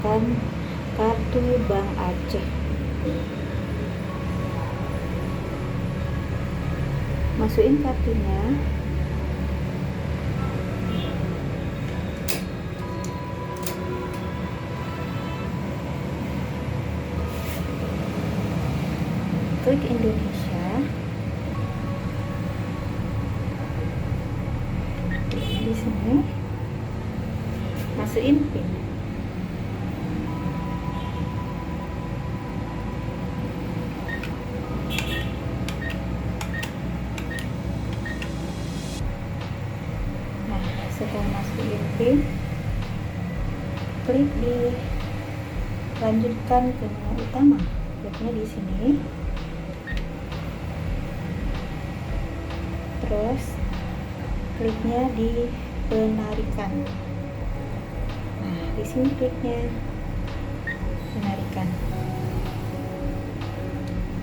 menggunakan kartu Bank Aceh. Masukin kartunya. Klik Indonesia. Di sini masukin PIN. Nah, setelah masukin PIN, klik di lanjutkan ke menu utama. Kliknya di sini. Terus kliknya di penarikan. Nah, di sini kliknya penarikan.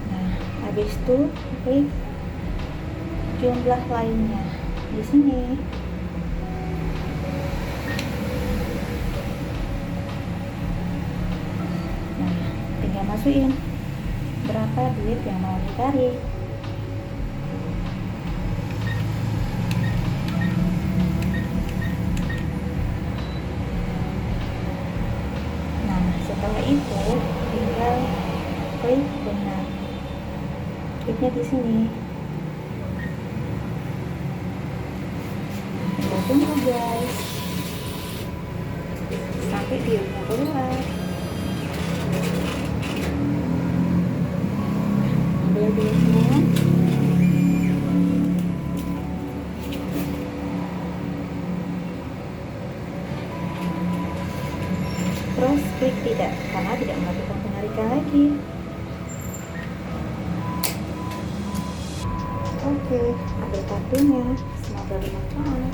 Nah, habis itu klik jumlah lainnya di sini. Nah, tinggal masukin berapa duit yang mau ditarik. Setelah itu tinggal klik benar. Kliknya di sini. Tinggal tunggu guys sampai videonya keluar. Ambil duitnya. Terus klik tidak, karena tidak melakukan penarikan lagi. Oke, ambil kartunya. Semoga bermanfaat.